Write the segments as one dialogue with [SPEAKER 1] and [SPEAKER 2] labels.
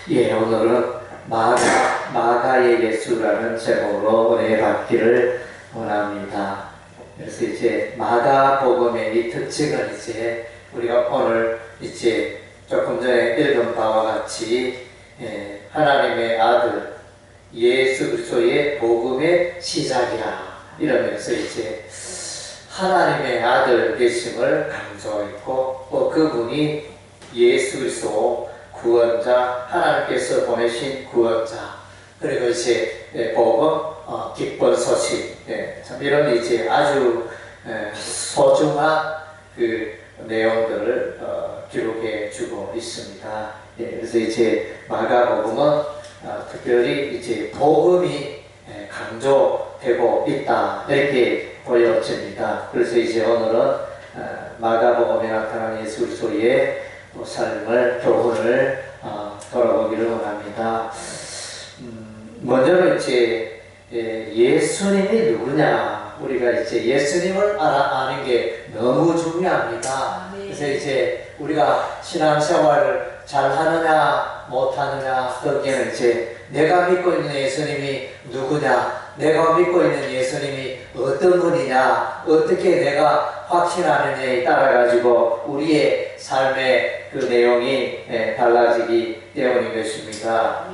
[SPEAKER 1] 예, 오늘은 마가의 예수라는 제목으로 은혜 받기를 원합니다. 그래서 이제 마가복음의 이 특징은 이제 우리가 오늘 이제 조금 전에 읽은 바와 같이 하나님의 아들 예수 그리스도의 복음의 시작이라 이러면서 이제 하나님의 아들 되심을 강조했고 또 그분이 예수 그리스도 구원자, 하나님께서 보내신 구원자, 그리고 이제 복음, 기쁜 소식, 참 이런 이제 아주 소중한 그 내용들을 기록해 주고 있습니다. 그래서 이제 마가복음은 특별히 이제 복음이 강조되고 있다 이렇게 보여집니다. 그래서 이제 오늘은 마가복음에 나타난 예수 그리스도의 삶을, 교훈을 돌아보기를 원합니다. 먼저는 이제 예수님이 누구냐, 우리가 이제 예수님을 아는 게 너무 중요합니다. 그래서 이제 우리가 신앙생활을 잘 하느냐 못하느냐 거기에는 이제 내가 믿고 있는 예수님이 누구냐, 내가 믿고 있는 예수님이 어떤 분이냐, 어떻게 내가 확신하느냐에 따라 가지고 우리의 삶의 그 내용이 달라지기 때문인 것입니다.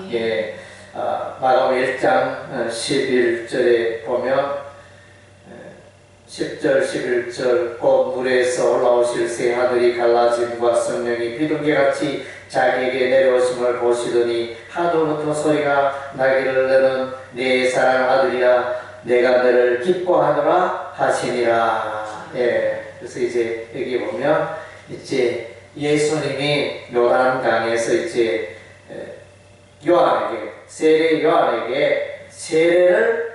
[SPEAKER 1] 마가복음 1장 11절에 보면 10절 11절 곧 물에서 올라오실 새 하늘이 갈라짐과 성령이 비둘기같이 자기에게 내려오심을 보시더니 하늘로부터 소리가 나기를 너는 내 사랑하는 아들이라 내가 너를 기뻐하노라 하시니라. 그래서 이제 여기 보면 이제 예수님이 요단강에서 이제 세례 요한에게 세례를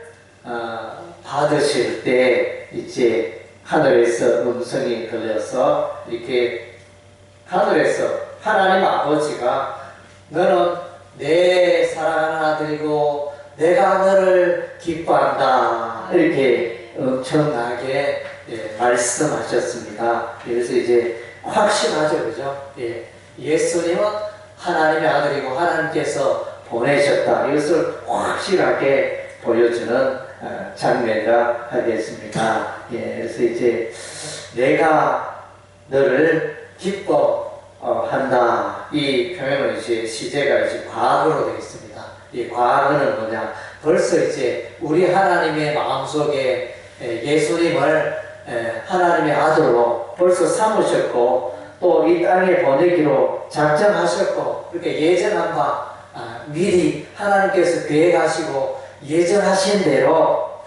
[SPEAKER 1] 받으실 때 이제 하늘에서 음성이 들려서 이렇게 하늘에서 하나님 아버지가 너는 내 사랑하는 아들이고 내가 너를 기뻐한다 이렇게 엄청나게 말씀하셨습니다. 그래서 이제 확신하죠, 그죠? 예수님은 하나님의 아들이고 하나님께서 보내셨다. 이것을 확실하게 보여주는 장면이라 하겠습니다. 그래서 이제 내가 너를 기뻐한다. 이 표현은 이제 시제가 이제 과거로 되어 있습니다. 이 과거는 뭐냐? 벌써 이제 우리 하나님의 마음속에 예수님을 하나님의 아들로 벌써 삼으셨고 또 이 땅에 보내기로 작정하셨고 그렇게 예정한 바 미리 하나님께서 계획하시고 예정하신 대로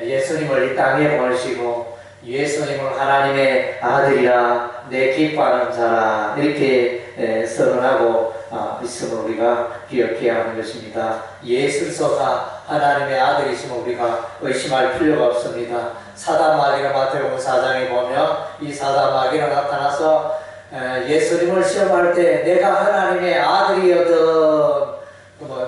[SPEAKER 1] 예수님을 이 땅에 보내시고 예수님을 하나님의 아들이라 내 기뻐하는 자라 이렇게 선언하고 있음을 우리가 기억해야 하는 것입니다. 예수 그리스도가 하나님의 아들이심을 우리가 의심할 필요가 없습니다. 사단 마귀가 마태복음 4장에 보면 이 사단 마귀가 나타나서 예수님을 시험할 때 내가 하나님의 아들이거든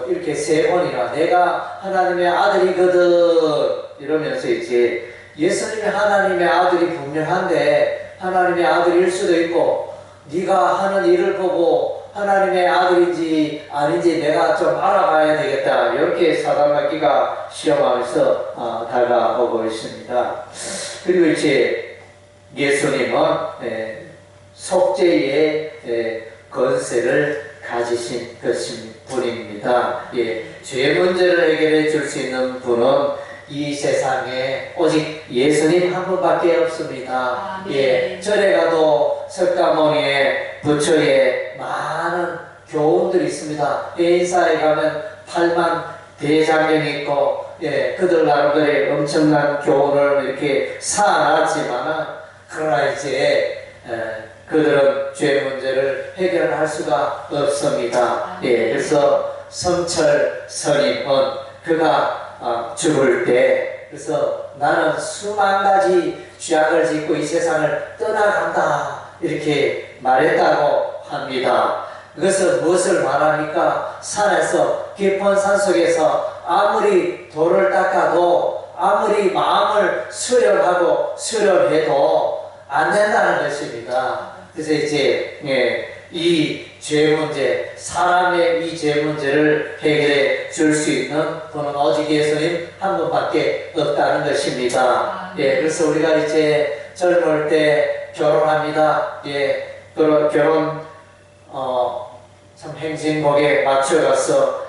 [SPEAKER 1] 이렇게 세 번이나 내가 하나님의 아들이거든 이러면서 이제 예수님이 하나님의 아들이 분명한데 하나님의 아들일 수도 있고 네가 하는 일을 보고 하나님의 아들인지 아닌지 내가 좀 알아봐야 되겠다 이렇게 사단마귀가 시험하면서 다가오고 있습니다. 그리고 이제 예수님은 속죄의 권세를 가지신 분입니다. 죄 문제를 해결해 줄 수 있는 분은 이 세상에 오직 예수님 한 분밖에 없습니다. 절에 가도 석가모니의 부처의 많은 교훈들이 있습니다. 해인사에 가면 8만 대장경이 있고 그들 나름대로의 엄청난 교훈을 이렇게 쌓아놨지만은 그러나 이제 그들은 죄 문제를 해결할 수가 없습니다. 그래서 성철 스님은 그가 죽을 때 그래서 나는 수만 가지 죄악을 짓고 이 세상을 떠나간다 이렇게 말했다고 합니다. 그것은 무엇을 말합니까? 산에서 깊은 산속에서 아무리 돌을 닦아도 아무리 마음을 수련하고 수련해도 안 된다는 것입니다. 그래서 이제 이 죄 문제, 사람의 이 죄 문제를 해결해 줄 수 있는 분은 오직 예수님 한 분밖에 없다는 것입니다. 예, 그래서 우리가 이제 젊을 때 결혼합니다. 예, 결혼 참 행진곡에 맞추면서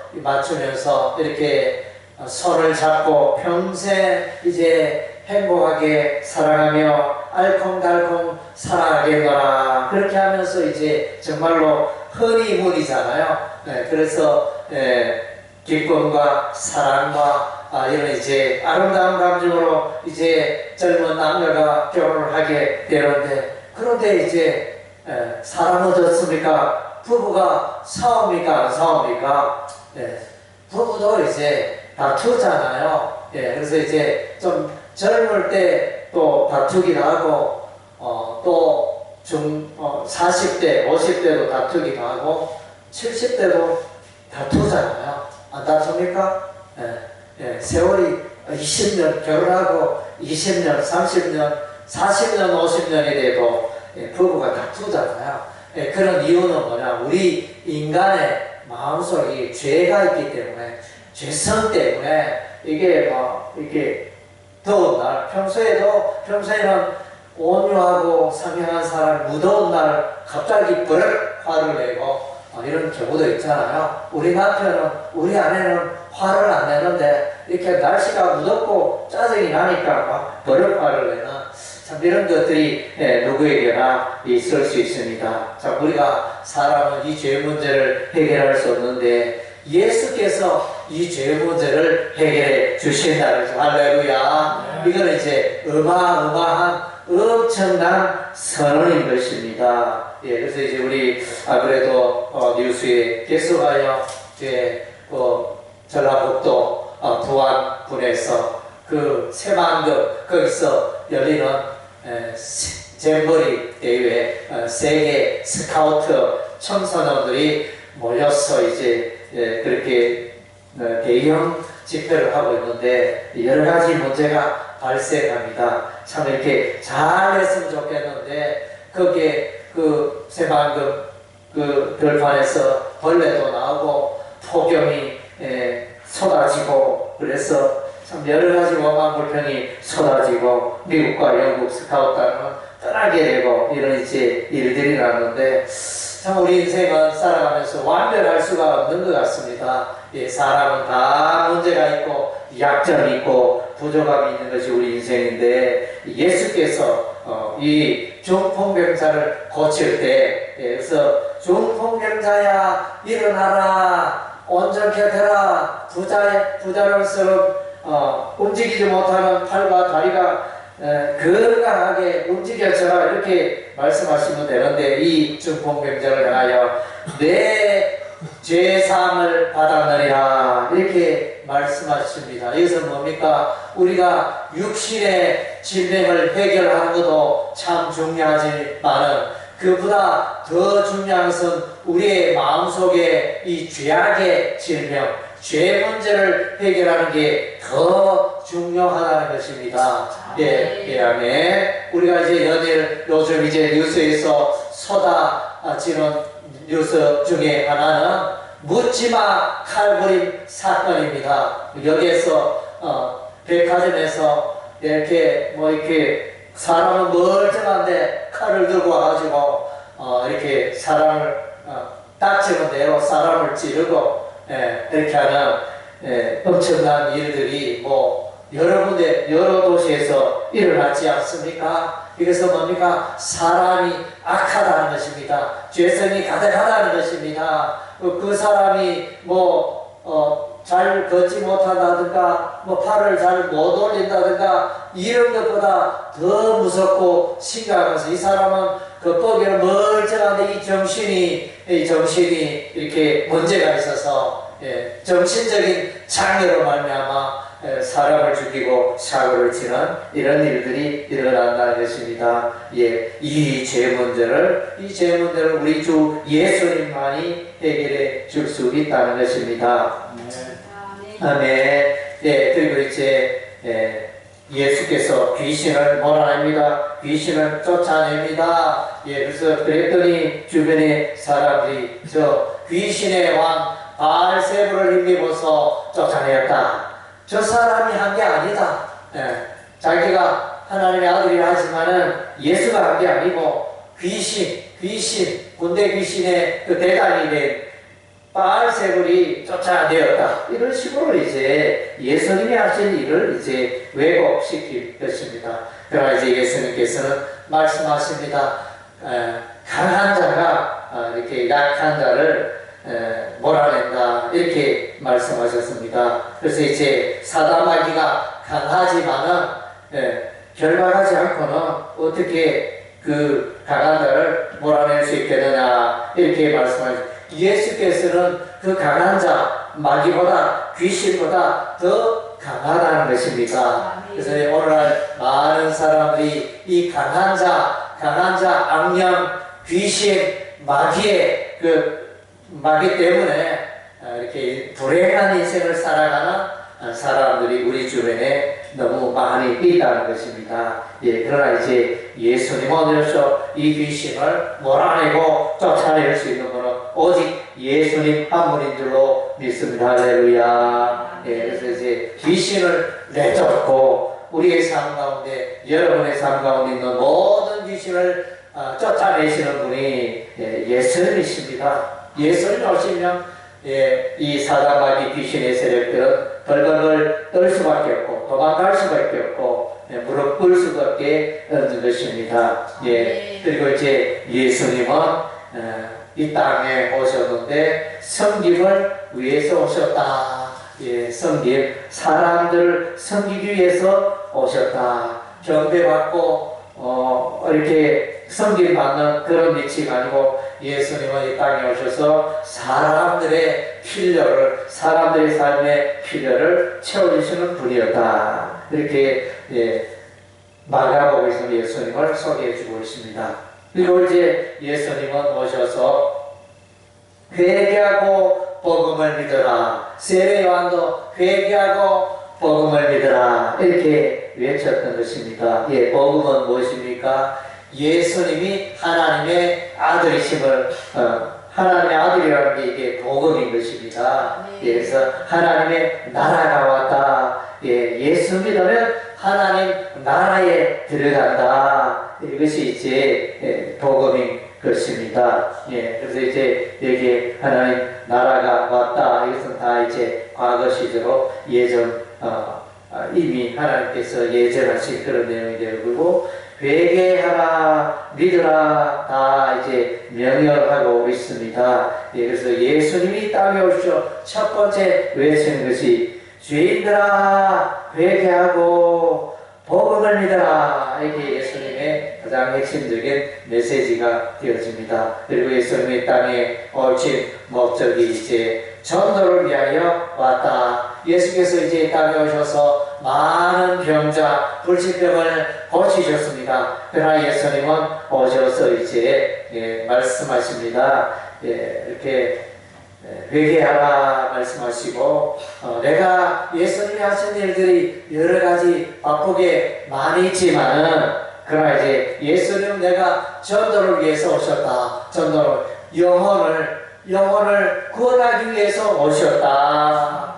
[SPEAKER 1] 이렇게 손을 잡고 평생 이제 행복하게 사랑하며 알콩달콩 살아가겠노라, 그렇게 하면서 이제 정말로 허니문이잖아요. 네, 그래서 기쁨과 사랑과 이런 이제 아름다운 감정으로 이제 젊은 남녀가 결혼을 하게 되는데, 그런데 이제 사람은 어떻습니까? 부부가 싸웁니까? 안 싸웁니까? 부부도 이제 다투잖아요. 그래서 이제 좀 젊을 때 또 다투기도 하고, 또 40대, 50대도 다투기도 하고, 70대도 다투잖아요. 안 다툽니까? 세월이 20년 결혼하고 20년, 30년, 40년, 50년이 돼도 부부가 다투잖아요. 그런 이유는 뭐냐? 우리 인간의 마음속에 죄가 있기 때문에, 죄성 때문에 이게 이렇게 더운 날, 평소에는 온유하고 상냥한 사람, 무더운 날 갑자기 버럭 화를 내고 이런 경우도 있잖아요. 우리 남편은, 우리 아내는 화를 안 내는데 이렇게 날씨가 무덥고 짜증이 나니까 막 버럭 화를 내는, 참 이런 것들이 누구에게나 있을 수 있습니다. 자, 우리가 사람은 이 죄 문제를 해결할 수 없는데 예수께서 이 죄 문제를 해결해 주신다는 거죠. 할렐루야. 이거는 이제 어마어마한 엄청난 선언인 것입니다. 그래서 이제 우리 그래도 뉴스에 계속하여 전라북도 부안군에서 그 새만금 거기서 열리는 잼버리 대회, 세계 스카우트 청소년들이 모여서 이제 그렇게 대형 집회를 하고 있는데 여러 가지 문제가 발생합니다. 참 이렇게 잘 했으면 좋겠는데, 거기에 그 새만금 그 들판에서 벌레도 나오고 폭염이 쏟아지고, 그래서 참 여러 가지 원망 불평이 쏟아지고 미국과 영국 스카우트는 떠나게 되고 이런 이제 일들이 나는데, 참 우리 인생은 살아가면서 완벽할 수가 없는 것 같습니다. 사람은 다 문제가 있고 약점이 있고 부족함이 있는 것이 우리 인생인데, 예수께서 이 중풍병자를 고칠 때, 그래서 중풍병자야 일어나라, 온전케 되라, 부자로서는 움직이지 못하는 팔과 다리가 건강하게 움직여져라, 이렇게 말씀하시면 되는데, 이 중풍병자를 향하여 내 죄사함을 받았느니라, 이렇게 말씀하십니다. 이것은 뭡니까? 우리가 육신의 질병을 해결하는 것도 참 중요하지만은 그보다 더 중요한 것은 우리의 마음속에 이 죄악의 질병, 죄 문제를 해결하는 게 더 중요하다는 것입니다. 아멘. 우리가 이제 요즘 이제 뉴스에서 쏟아지는 뉴스 중에 하나는 묻지마 칼부림 사건입니다. 여기에서 백화점에서 이렇게 사람은 멀쩡한데 칼을 들고 와가지고 이렇게 사람을 다치는 대로 사람을 찌르고 이렇게 하는 엄청난 일들이 여러 도시에서 일어나지 않습니까? 이것은 뭡니까? 사람이 악하다는 것입니다. 죄성이 가득하다는 것입니다. 그 사람이 잘 걷지 못한다든가, 팔을 잘 못 올린다든가, 이런 것보다 더 무섭고 심각한 것은, 이 사람은 겉보기에는 멀쩡한데 이 정신이 이렇게 문제가 있어서 정신적인 장애로 말미암아 사람을 죽이고 사고를 치는 이런 일들이 일어난다는 것입니다. 이 죄 문제를 우리 주 예수님만이 해결해 줄 수 있다는 것입니다. 아멘. 그리고 이제 예수께서 귀신을 몰아냅니다. 귀신을 쫓아냅니다. 예, 그래서 그랬더니 주변의 사람들이 저 귀신의 왕 바알세불을 힘입어서 쫓아내었다. 저 사람이 한 게 아니다. 예, 자기가 하나님의 아들이라 하지만은 예수가 한 게 아니고 귀신, 군대 귀신의 그 대장이 된 바알세불이 쫓아내었다. 이런 식으로 이제 예수님이 하신 일을 이제 왜곡시킬 것입니다. 그러나 이제 예수님께서는 말씀하십니다. 강한 자가 이렇게 약한 자를 몰아낸다. 이렇게 말씀하셨습니다. 그래서 이제 사다마귀가 강하지만은 결박하지 않고는 어떻게 그 강한 자를 몰아낼 수 있겠느냐. 이렇게 말씀하셨습니다. 예수께서는 그 강한 자, 마귀보다, 귀신보다 더 강하다는 것입니다. 그래서 오늘날 많은 사람들이 이 강한 자, 악령, 귀신, 마귀의 마귀 때문에 이렇게 불행한 인생을 살아가는 사람들이 우리 주변에 너무 많이 있다는 것입니다. 예, 그러나 이제 예수님은 오늘서 이 귀신을 몰아내고 쫓아낼 수 있는 것은 오직 예수님 한 분인 줄로 믿습니다. 할렐루야. 예, 그래서 이제 귀신을 내쫓고 우리의 삶 가운데, 여러분의 삶 가운데 있는 모든 귀신을 쫓아내시는 분이 예수님이십니다. 예수님 오시면 이 사단마귀 귀신의 세력들은 벌벌벌 떨 수밖에 없고 도망갈 수밖에 없고 무릎 꿇을 수밖에 없는 것입니다. 예, 그리고 이제 예수님은 이 땅에 오셨는데 섬김을 위해서 오셨다. 예, 사람들을 섬기기 위해서 오셨다. 경배받고 이렇게 섬김받는 그런 위치가 아니고 예수님은 이 땅에 오셔서 사람들의 삶의 필요를 채워주시는 분이었다. 이렇게 마가복음에서 예수님을 소개해주고 있습니다. 그리고 이제 예수님은 오셔서 회개하고 복음을 믿어라. 세례 요한도 회개하고 복음을 믿어라. 이렇게 외쳤던 것입니다. 예, 복음은 무엇입니까? 예수님이 하나님의 아들이심을 하나님의 아들이라는 게 이게 복음인 것입니다. 예, 그래서 하나님의 나라가 왔다. 예, 예수 믿으면 하나님 나라에 들어간다. 이것이 이제 복음인 것입니다. 예, 그래서 이제 여기 하나님 나라가 왔다. 이것은 다 이제 과거 시제로 이미 하나님께서 예전하신 그런 내용이 되고 회개하라, 믿으라, 다 이제 명령하고 있습니다. 예, 그래서 예수님이 땅에 오시오. 첫 번째 외치는 것이 죄인들아, 회개하고 복음을 믿어라. 이게 예수님의 가장 핵심적인 메시지가 되어집니다. 그리고 예수님이 땅에 오신 목적이 이제 전도를 위하여 왔다. 예수께서 이제 땅에 오셔서 많은 병자, 불치병을 고치셨습니다. 그러나 예수님은 오셔서 이제 말씀하십니다. 이렇게 회개하라 말씀하시고 내가 예수님이 하신 일들이 여러 가지 바쁘게 많이 있지만은 그러나 이제 예수님 내가 전도를 위해서 오셨다. 전도를 영혼을 구원하기 위해서 오셨다.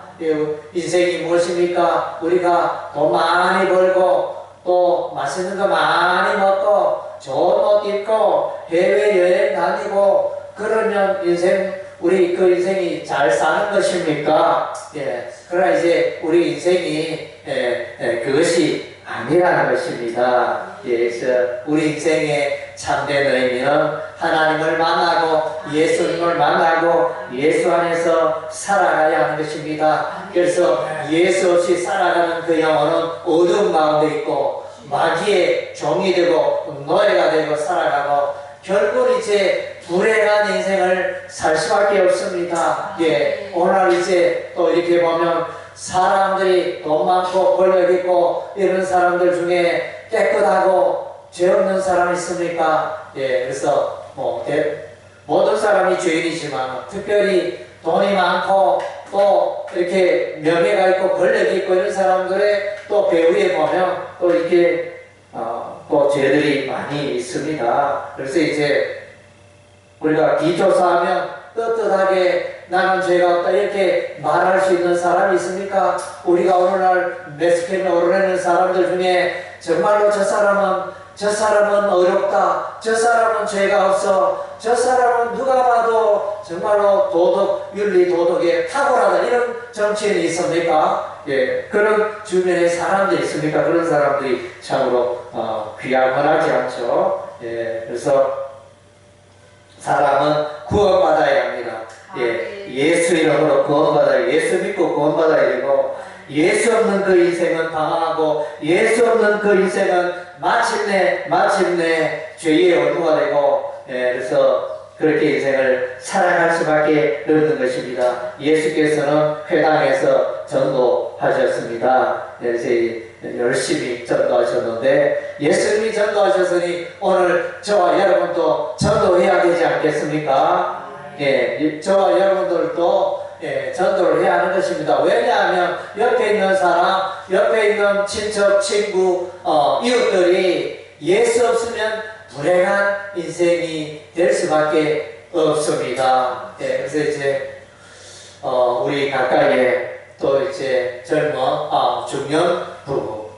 [SPEAKER 1] 인생이 무엇입니까? 우리가 돈 많이 벌고 또 맛있는 거 많이 먹고 좋은 옷 입고 해외여행 다니고 그러면 우리 그 인생이 잘 사는 것입니까? 예. 그러나 이제 우리 인생이 그것이 아니라는 것입니다. 예. 그래서 우리 인생의 참된 의미는 하나님을 만나고 예수님을 만나고 예수 안에서 살아가야 하는 것입니다. 그래서 예수 없이 살아가는 그 영혼은 어두운 가운데 있고 마귀의 종이 되고 노예가 되고 살아가고 결국 이제 불행한 인생을 살 수밖에 없습니다. 예, 오늘 이제 또 이렇게 보면 사람들이 돈 많고 권력 있고 이런 사람들 중에 깨끗하고 죄 없는 사람 있습니까? 예, 그래서 모든 사람이 죄인이지만 특별히 돈이 많고 또 이렇게 명예가 있고 권력이 있고 이런 사람들의 또 배후에 보면 또 이렇게 또 죄들이 많이 있습니다. 그래서 이제 우리가 기초사하면 떳떳하게 나는 죄가 없다 이렇게 말할 수 있는 사람이 있습니까? 우리가 오늘날 매스컴에 오르내는 사람들 중에 정말로 저 사람은 어렵다, 저 사람은 죄가 없어, 저 사람은 누가 봐도 정말로 도덕, 윤리 도덕에 탁월하다 이런 정치인이 있습니까? 예, 그런 주변에 사람들이 있습니까? 그런 사람들이 참으로 귀하건하지 않죠. 예, 그래서 사람은 구원받아야 합니다. 예, 예수 이름으로 구원받아야, 예수 믿고 구원받아야 되고, 예수 없는 그 인생은 방황하고, 예수 없는 그 인생은 마침내 죄의 얼무가 되고, 예, 그래서 그렇게 인생을 살아갈 수밖에 없는 것입니다. 예수께서는 회당에서 전도하셨습니다. 그래서 열심히 전도하셨는데, 예수님이 전도하셨으니 오늘 저와 여러분도 전도해야 되지 않겠습니까? 예, 저와 여러분들도 전도를 해야 하는 것입니다. 왜냐하면 옆에 있는 사람, 옆에 있는 친척, 친구, 이웃들이 예수 없으면 불행한 인생이 될 수밖에 없습니다. 예, 그래서 이제 우리 가까이에 또 이제 중년 부부,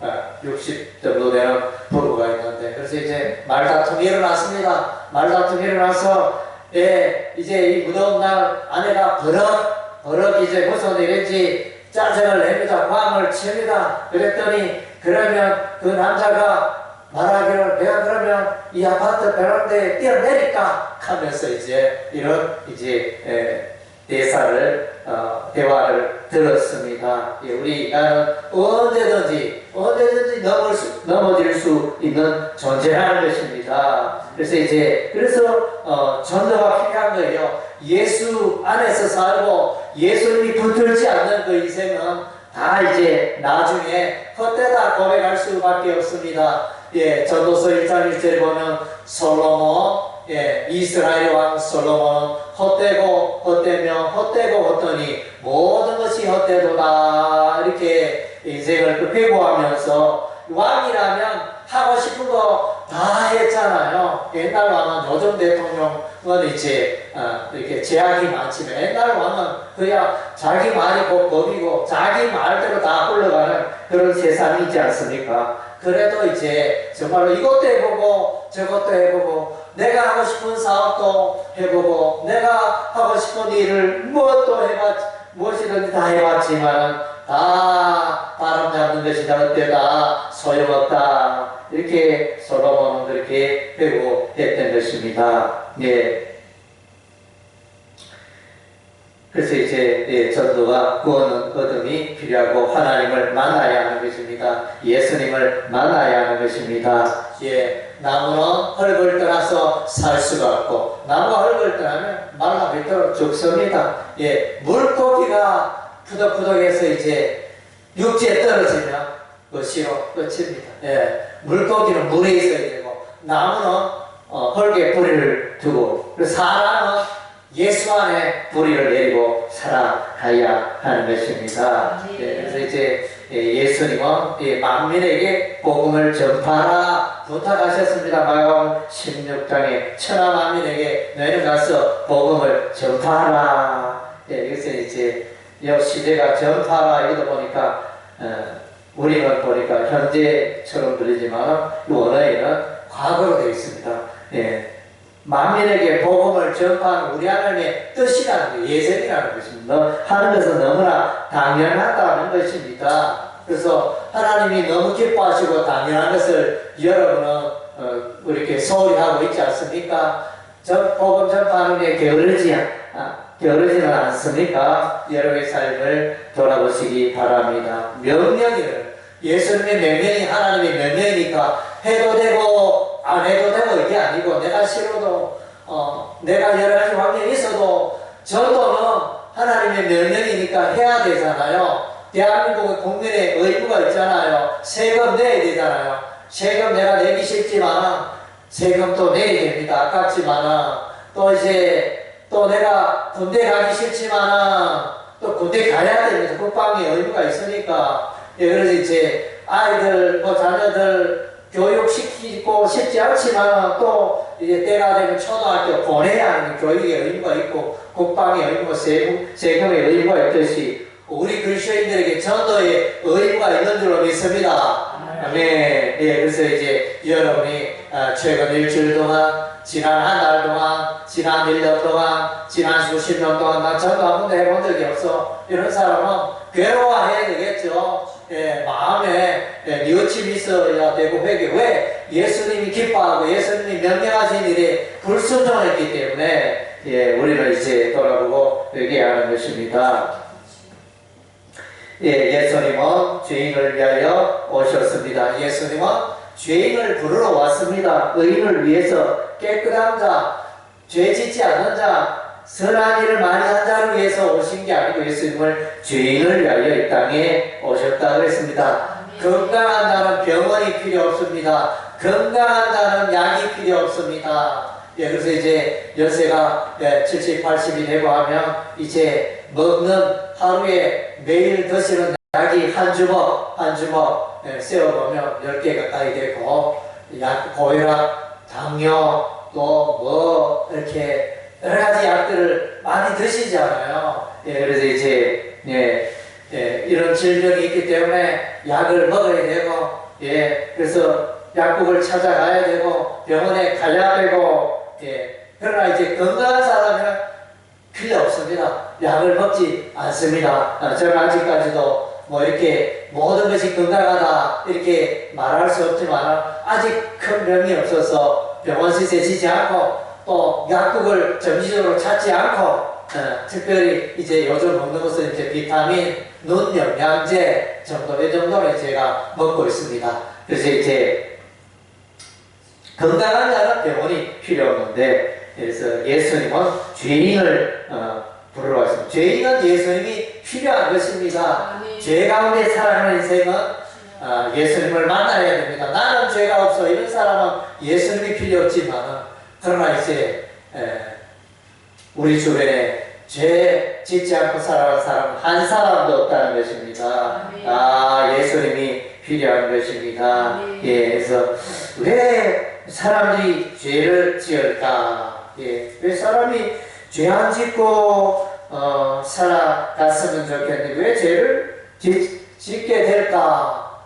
[SPEAKER 1] 60 정도 되는 부부가 있는데, 그래서 이제 말다툼이 일어났습니다. 말다툼이 일어나서 이제 이 무더운 날 아내가 버럭 이제 무슨 일인지 짜증을 냅니다. 화음을 칩니다. 그랬더니 그러면 그 남자가 말하기를 내가 그러면 이 아파트 베란다에 뛰어내릴까 하면서 이제 이런 대화를 들었습니다. 예, 우리가 언제든지 넘어질 수 있는 존재라는 것입니다. 그래서 전도가 필요한 거예요. 예수 안에서 살고 예수님이 붙들지 않는 그 인생은 다 이제 나중에 헛되다 고백할 수밖에 없습니다. 예, 전도서 1장 1절에 보면 솔로몬, 이스라엘 왕 솔로몬은 헛되더니 모든 것이 헛되도다 이렇게 인생을 회고하면서 왕이라면 하고 싶은 거 다 했잖아요. 옛날 왕은 요즘 대통령은 이제 이렇게 제약이 많지만 옛날 왕은 그냥 자기 말이 법이고 자기 말대로 다 흘러가는 그런 세상이 있지 않습니까? 그래도 이제 정말로 이것도 해보고 저것도 해보고 내가 하고 싶은 사업도 해보고 내가 하고 싶은 일을 무엇이든지 다 해봤지만 다 바람 잡는 것이다. 어때다 소용없다. 이렇게 솔로몬은 그렇게 회고했던 것입니다. 예. 그래서 이제 전도와 구원은 얻음이 필요하고 하나님을 만나야 하는 것입니다. 예수님을 만나야 하는 것입니다. 예, 나무는 흙을 떠나서 살 수가 없고 나무가 흙을 떠나면 말라 비도록 죽습니다. 예, 물고기가 푸덕푸덕해서 이제 육지에 떨어지면 그것이로 끝입니다. 예, 물고기는 물에 있어야 되고 나무는 흙에 뿌리를 두고 사람은 예수 안에 뿌리를 내리고 살아가야 하는 것입니다. 예, 그래서 이제 예수님은 만민에게 복음을 전파하라 부탁하셨습니다. 마가복음 16장에 천하 만민에게 너희는 가서 복음을 전파하라. 예, 그래서 이제 시대가 전파하라 이러다 보니까 우리는 보니까 현재처럼 들리지만 원어에는 과거로 되어 있습니다. 예. 만민에게 복음을 전파하는 우리 하나님의 뜻이라는 거, 예정이라는 것입니다. 하는 것은 너무나 당연하다는 것입니다. 그래서 하나님이 너무 기뻐하시고 당연한 것을 여러분은 이렇게 소홀히 하고 있지 않습니까? 복음 전파하는 게 게으르지는 않습니까? 여러분의 삶을 돌아보시기 바랍니다. 명령을 예수님의 명령이 하나님의 명령이니까 해도 되고 안 해도 되고 이게 아니고 내가 싫어도 내가 여러 가지 환경이 있어도 전도는 하나님의 명령이니까 해야 되잖아요. 대한민국의 국민의 의무가 있잖아요. 세금 내야 되잖아요. 세금 내가 내기 싫지만 세금도 내야 됩니다. 아깝지만 또 내가 군대 가기 싫지만 또 군대 가야 됩니다. 국방의 의무가 있으니까. 예, 그래서 이제 아이들, 자녀들 교육시키고 싶지 않지만 또 이제 때가 되면 초등학교 보내야 하는 교육의 의무가 있고 국방의 의무가 세금의 의무가 있듯이 우리 그리스도인들에게 전도의 의무가 있는 줄로 믿습니다. 네, 그래서 이제 여러분이 최근 일주일 동안, 지난 한 달 동안, 지난 1년 동안, 지난 수십 년 동안 나 전도 한 번도 해본 적이 없어. 이런 사람은 괴로워해야 되겠죠. 마음에 뉘우침이 있어야 되고 회개. 왜? 예수님이 기뻐하고 예수님이 명령하신 일에 불순종했기 때문에 우리는 이제 돌아보고 회개하는 것입니다. 예수님은 죄인을 위하여 오셨습니다. 예수님은 죄인을 부르러 왔습니다. 의인을 위해서, 깨끗한 자, 죄 짓지 않는 자, 선한 일을 많이 한 자를 위해서 오신 게 아니고 예수님을 죄인을 위하여 이 땅에 오셨다고 했습니다. 건강한 자는 병원이 필요 없습니다. 건강한 자는 약이 필요 없습니다. 그래서 이제 연세가 70, 80이 되고 하면 이제 먹는 하루에 매일 드시는 약이 한 주먹 세어보면 10개 가까이 되고, 고혈압, 당뇨, 또 이렇게 여러 가지 약들을 많이 드시잖아요. 그래서 이제, 이런 질병이 있기 때문에 약을 먹어야 되고, 그래서 약국을 찾아가야 되고, 병원에 가야 되고, 그러나 이제 건강한 사람은 필요 없습니다. 약을 먹지 않습니다. 저는 아직까지도 이렇게 모든 것이 건강하다 이렇게 말할 수 없지만 아직 큰 병이 없어서 병원 시세 지지 않고 또 약국을 정기적으로 찾지 않고 특별히 이제 요즘 먹는 것은 이제 비타민, 눈 영양제 정도 이 정도를 제가 먹고 있습니다. 그래서 이제 건강한 자는 병원이 필요 없는데, 그래서 예수님은 죄인을 부르러 왔습니다. 죄인은 예수님이 필요한 것입니다. 죄 가운데 살아가는 인생은 예수님을 만나야 됩니다. 나는 죄가 없어 이런 사람은 예수님이 필요 없지만, 그러나 이제 우리 주변에 죄 짓지 않고 살아가는 사람은 한 사람도 없다는 것입니다. 예수님이 필요한 것입니다. 그래서 왜 사람들이 죄를 지을까? 왜 사람이 죄 안 짓고 살아갔으면 좋겠는데 왜 죄를 짓게 될까?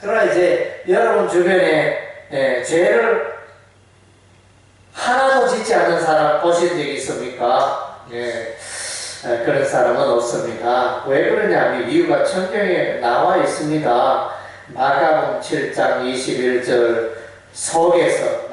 [SPEAKER 1] 그러나 이제 여러분 주변에 죄를 하나도 짓지 않는 사람 보신 적 있습니까? 그런 사람은 없습니다. 왜 그러냐면 이유가 성경에 나와 있습니다. 마가복음 7장 21절 속에서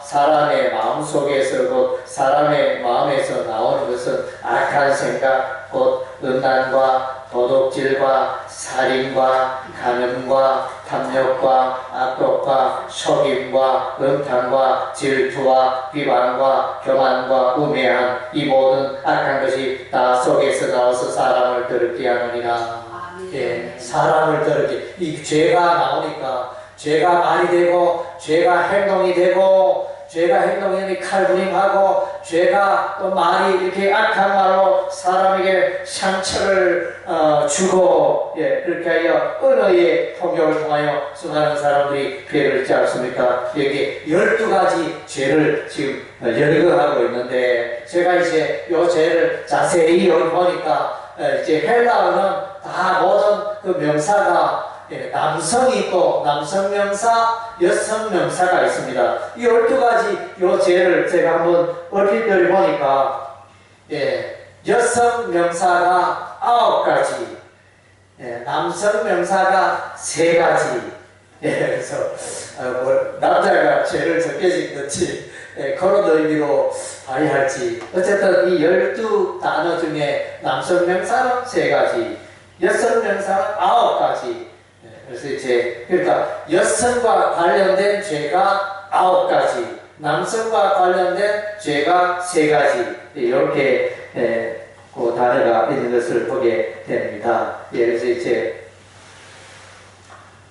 [SPEAKER 1] 사람의 마음 속에서 곧 사람의 마음에서 나오는 것은 악한 생각 곧 음란과 도둑질과 살인과 간음과 탐욕과 악독과 속임과 음탕과 질투와 비방과 교만과 우매함 이 모든 악한 것이 다 속에서 나와서 사람을 더럽게 하느니라. 사람을 더럽게 이 죄가 나오니까 죄가 말이 되고 죄가 행동이 되고 죄가 행동이 칼부림하고 죄가 또 말이 이렇게 악한 말로 사람에게 상처를 주고 그렇게 하여 언어의 폭력을 통하여 수많은 사람들이 피해를 입지 않습니까? 여기 12가지 죄를 지금 열거하고 있는데 제가 이제 이 죄를 자세히 보니까 이제 헬라어는 다 모든 그 명사가 남성이 있고 남성 명사, 여성 명사가 있습니다. 이 12가지 요 죄를 제가 한번 얼핏 보니까 여성 명사가 9가지, 남성 명사가 3가지. 그래서 남자가 죄를 적게 짓는지 그런 의미로 발휘할지 어쨌든 이 12단어 중에 남성 명사는 3가지, 여성 명사는 9가지. 그래서 이제 그러니까 여성과 관련된 죄가 9가지, 남성과 관련된 죄가 3가지 이렇게 그 단어가 있는 것을 보게 됩니다. 그래서 이제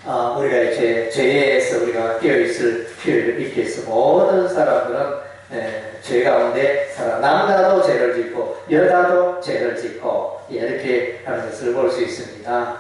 [SPEAKER 1] 우리가 이제 죄에서 우리가 깨어있을 필요를 있겠어. 모든 사람들은 죄 가운데 남자도 죄를 짓고 여자도 죄를 짓고 이렇게 하는 것을 볼 수 있습니다.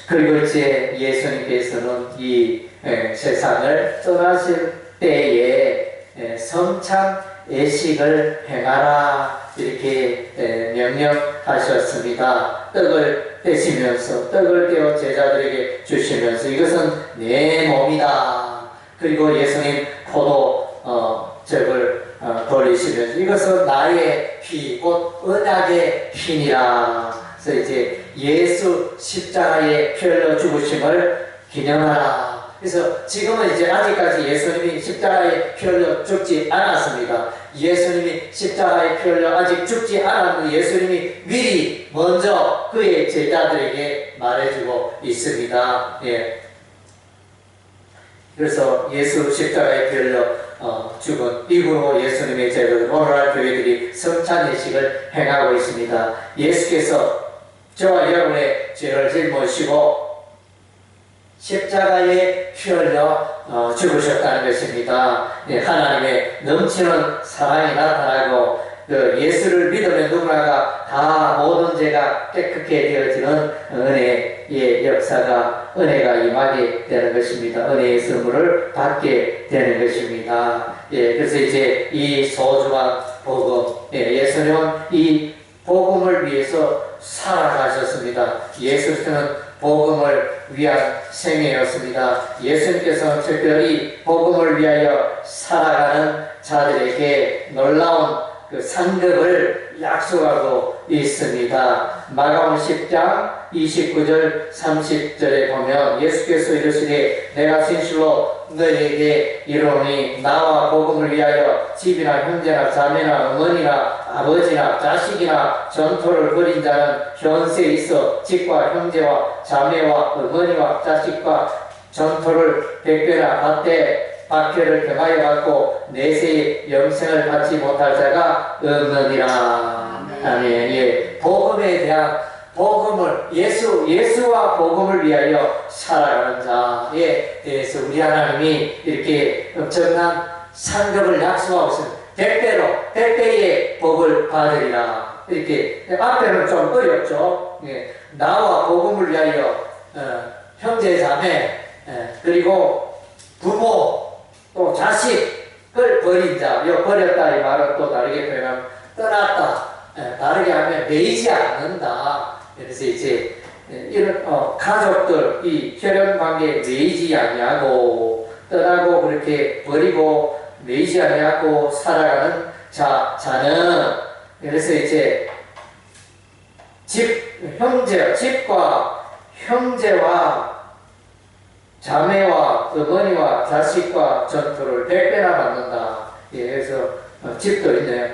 [SPEAKER 1] 그리고 이제 예수님께서는 이 세상을 떠나실 때에 성찬 예식을 행하라 이렇게 명령하셨습니다. 떡을 떼시면서 떡을 떼어 제자들에게 주시면서 이것은 내 몸이다. 그리고 예수님 포도즙을 버리시면서 이것은 나의 피, 곧 언약의 피니라. 그래서 이제 예수 십자가에 피 흘려 죽으심을 기념하라. 그래서 지금은 이제 아직까지 예수님이 십자가에 피 흘려 죽지 않았습니다. 예수님이 십자가에 피 흘려 아직 죽지 않았는데 예수님이 미리 먼저 그의 제자들에게 말해주고 있습니다. 예. 그래서 예수 십자가에 피 흘려 죽은 이후로 예수님의 제자들 오늘날 교회들이 성찬 예식을 행하고 있습니다. 예수께서 저와 여러분의 죄를 짊어지시고 십자가에 피 흘려 죽으셨다는 것입니다. 예, 하나님의 넘치는 사랑이 나타나고 그 예수를 믿으면 누구나가 다 모든 죄가 깨끗게 되어지는 은혜의 역사가 은혜가 임하게 되는 것입니다. 은혜의 선물을 받게 되는 것입니다. 예, 그래서 이제 이 소중한 복음, 예수님은 이 복음을 위해서 살아가셨습니다. 예수님은 복음을 위한 생애였습니다. 예수님께서는 특별히 복음을 위하여 살아가는 자들에게 놀라운 그 상급을 약속하고 있습니다. 마가복음 10장 29절 30절에 보면 예수께서 이르시되 내가 진실로 너희에게 이르노니 나와 복음을 위하여 집이나 형제나 자매나 어머니나 아버지나 자식이나 전토를 벌인 자는 현세에 있어 집과 형제와 자매와 어머니와 자식과 전토를 100배나 받되 박해를 경하여 받고 내세의 영생을 받지 못할 자가 없느니라. 아멘. 예. 복음에 대한 복음을 예수와 복음을 위하여 살아가는 자에 대해서 우리 하나님이 이렇게 엄청난 상급을 약속하고 있습니다. 100배의 복을 받으리라. 이렇게 앞에는 좀 어렵죠. 예. 나와 복음을 위하여 형제 자매 그리고 부모 또 자식을 버린 자, 버렸다 이 말은 또 다르게 표현하면 떠났다, 다르게 하면 매이지 않는다. 그래서 이제 이런 가족들 이 혈연 관계에 매이지 아니하고 떠나고 그렇게 버리고 매이지 아니하고 살아가는 자는 그래서 이제 집과 형제와 자매와 어머니와 자식과 전투를 100배나 받는다. 예, 그래서 집도 있네요.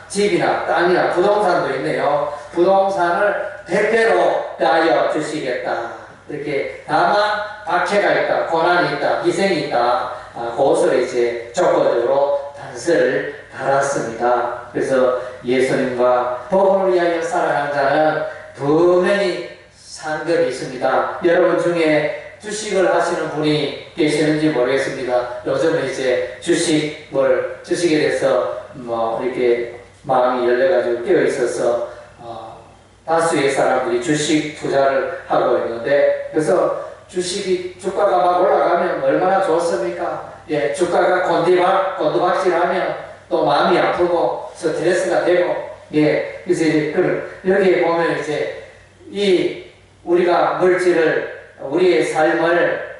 [SPEAKER 1] 집이나 땅이나 부동산도 있네요. 부동산을 100배로 따여 주시겠다. 이렇게 다만 박해가 있다, 고난이 있다, 희생이 있다. 그것을 이제 조건적으로 단서를 달았습니다. 그래서 예수님과 복음을 위하여 살아가는 자는 분명히 상급이 있습니다. 여러분 중에 주식을 하시는 분이 계시는지 모르겠습니다. 요즘은 이제 주식에 대해서 이렇게 마음이 열려가지고 깨어 있어서 다수의 사람들이 주식 투자를 하고 있는데 그래서 주가가 막 올라가면 얼마나 좋습니까? 예, 주가가 곤두박질하면 또 마음이 아프고 스트레스가 되고 예, 그래서 이제 여기에 보면 이제 우리가 우리의 삶을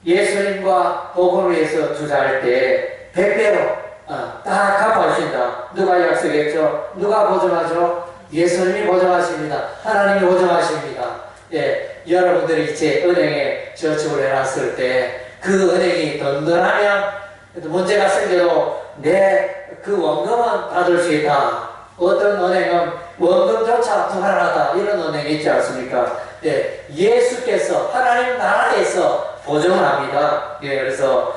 [SPEAKER 1] 예수님과 복음을 위해서 투자할 때 100배로 다 갚아주신다. 누가 약속했죠? 누가 보증하죠? 예수님이 보증하십니다. 하나님이 보증하십니다. 예, 여러분들이 이제 은행에 저축을 해놨을 때 그 은행이 든든하면 문제가 생겨도 내 그 원금은 받을 수 있다. 어떤 은행은 원금조차 불안하다. 이런 은행이 있지 않습니까? 예, 예수께서 하나님 나라에서 보증을 합니다. 예, 그래서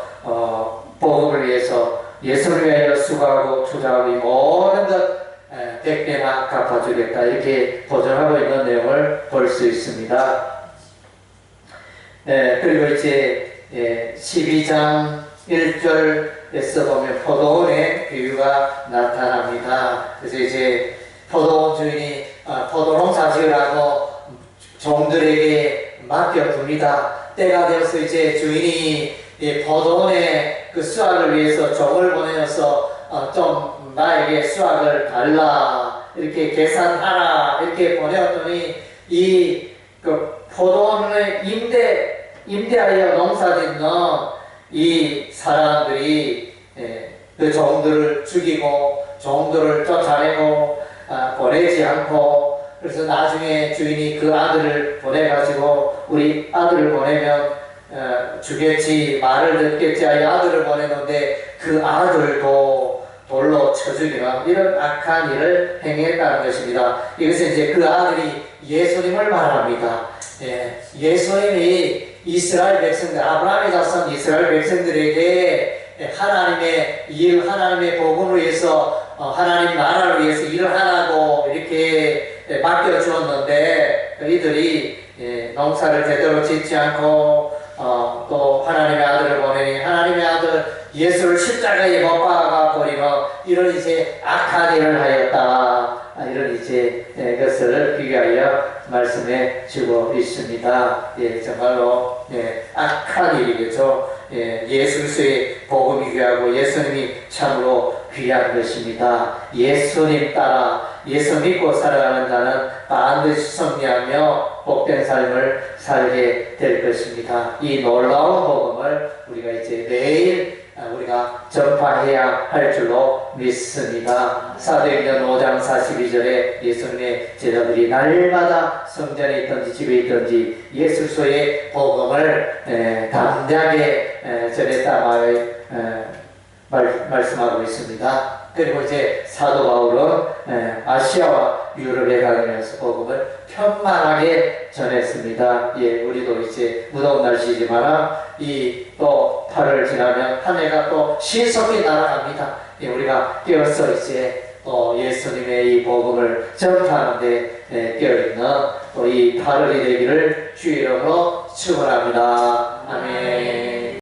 [SPEAKER 1] 복음을 위해서 예수를 위하여 수고하고 투자하고 이 모든 것 100배나 갚아주겠다. 이렇게 보증하고 있는 내용을 볼 수 있습니다. 그리고 이제 12장 1절에서 보면 포도원의 비유가 나타납니다. 그래서 이제 포도원 주인이 포도 농사 지으라고 종들에게 맡겨둡니다. 때가 되어서 이제 주인이 이 포도원에 그 수확을 위해서 종을 보내서 좀 나에게 수확을 달라 이렇게 계산하라 이렇게 보내었더니 이 그 포도원을 임대하여 농사짓는 이 사람들이 그 종들을 죽이고 종들을 쫓아내고 보내지 않고 그래서 나중에 주인이 그 아들을 보내가지고 우리 아들을 보내면 주겠지 말을 듣겠지 하여 아들을 보냈는데 그 아들도 돌로 쳐 죽이는 이런 악한 일을 행했다는 것입니다. 이것은 이제 그 아들이 예수님을 말합니다. 예수님이 이스라엘 백성들, 아브라함의 자손 이스라엘 백성들에게 하나님의 일, 하나님의 복음을 위해서 하나님 나라를 위해서 일을 하라고 이렇게 맡겨주었는데 이들이 농사를 제대로 짓지 않고 또 하나님의 아들을 보내니 하나님의 아들 예수를 십자가에 못 박아 버리는 이런 이제 악한 일을 하였다. 이런 이제 것을 비교하여 말씀해 주고 있습니다. 정말로 악한 일이겠죠. 예수 그리스도의 복음이 귀하고 예수님이 참으로 귀한 것입니다. 예수님 따라 예수 믿고 살아가는 자는 반드시 승리하며 복된 삶을 살게 될 것입니다. 이 놀라운 복음을 우리가 이제 매일 우리가 전파해야 할 줄로 믿습니다. 사도행전 5장 42절에 예수님의 제자들이 날마다 성전에 있든지 집에 있든지 예수 그리스도의 복음을 담대하게 전했다 말씀하고 있습니다. 그리고 이제 사도 바울은 아시아와 유럽에 다니면서 복음을 편만하게 전했습니다. 우리도 이제 무더운 날씨지만 이 또 8월 지나면 한 해가 또 신속히 날아갑니다. 우리가 깨어서 이제 또 예수님의 이 복음을 전파하는데 깨어있는 또 이 8월이 되기를 주의 이름으로 축원합니다. 아멘.